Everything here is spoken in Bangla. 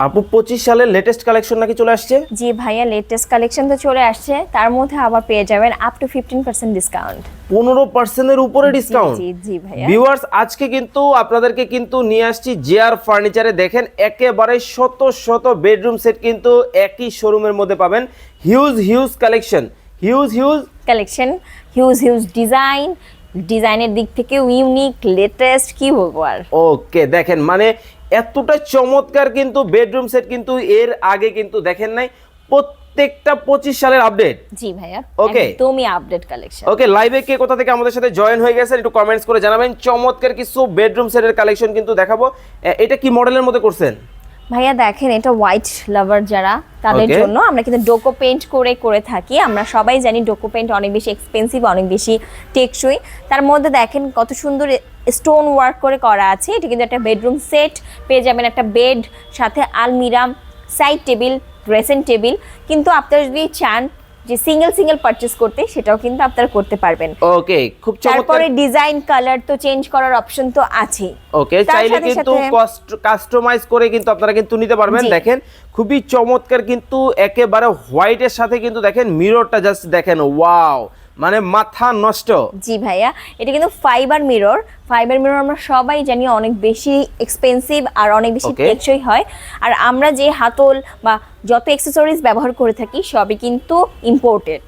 আপু 25 সালের লেটেস্ট কালেকশন নাকি চলে আসছে? জি ভাইয়া, লেটেস্ট কালেকশন তো চলে আসছে, তার মধ্যে আবার পেয়ে যাবেন আপ টু 15% ডিসকাউন্ট। 15% এর উপরে ডিসকাউন্ট। জি জি ভাইয়া। ভিউয়ার্স, আজকে কিন্তু আপনাদেরকে কিন্তু নিয়ে আসছি জেআর ফার্নিচারে। দেখেন একেবারে শত শত বেডরুম সেট কিন্তু একই শোরুমের মধ্যে পাবেন। Huge collection, huge collection, huge ডিজাইনের দিক থেকেও ইউনিক, লেটেস্ট, কি বলবো আর। ওকে, দেখেন মানে এতটা চমৎকার কিন্তু বেডরুম সেট কিন্তু এর আগে কিন্তু দেখেন নাই। প্রত্যেকটা 25 সালের আপডেট। জি ভাইয়া, ওকে, একদমই আপডেট কালেকশন। ওকে, লাইভে কে কোথা থেকে আমাদের সাথে জয়েন হয়ে গেছেন একটু কমেন্টস করে জানাবেন। চমৎকার কিছু বেডরুম সেটের কালেকশন কিন্তু দেখাবো। এটা কি মডেলের মধ্যে করছেন ভাইয়া? দেখেন, এটা হোয়াইট লাভার যারা, তাদের Okay. জন্য আমরা কিন্তু ডোকো পেইন্ট করে থাকি। আমরা সবাই জানি ডোকো পেইন্ট অনেক বেশি এক্সপেন্সিভ, অনেক বেশি টেকসই। তার মধ্যে দেখেন কত সুন্দর স্টোন ওয়ার্ক করা আছে। এটা কিন্তু একটা বেডরুম সেট পেয়ে যাবেন, একটা বেড, সাথে আলমিরা, সাইড টেবিল, ড্রেসিং টেবিল। কিন্তু আপনারা যদি চান যে সিঙ্গেল পারচেজ করতে, সেটাও কিন্তু আপনারা করতে পারবেন। ওকে, খুব চমৎকার। তারপরে ডিজাইন, কালার তো চেঞ্জ করার অপশন তো আছে। ওকে, তার চাইলে সাথে কিন্তু সাথে কাস্টমাইজ করে কিন্তু আপনারা কিন্তু নিতে পারবেন। জি। দেখেন খুবই চমৎকার কিন্তু একেবারে হোয়াইটের সাথে কিন্তু দেখেন মিররটা জাস্ট দেখেন, ওয়াও, মানে মাথা নষ্ট। জি ভাইয়া, এটা কিন্তু ফাইবার মিরর আমরা সবাই জানি অনেক বেশি এক্সপেন্সিভ আর অনেক বেশি Okay. টেকসই হয়। আর আমরা যে হাতল বা যত অ্যাক্সেসরিজ ব্যবহার করে থাকি সবই কিন্তু ইম্পোর্টেড।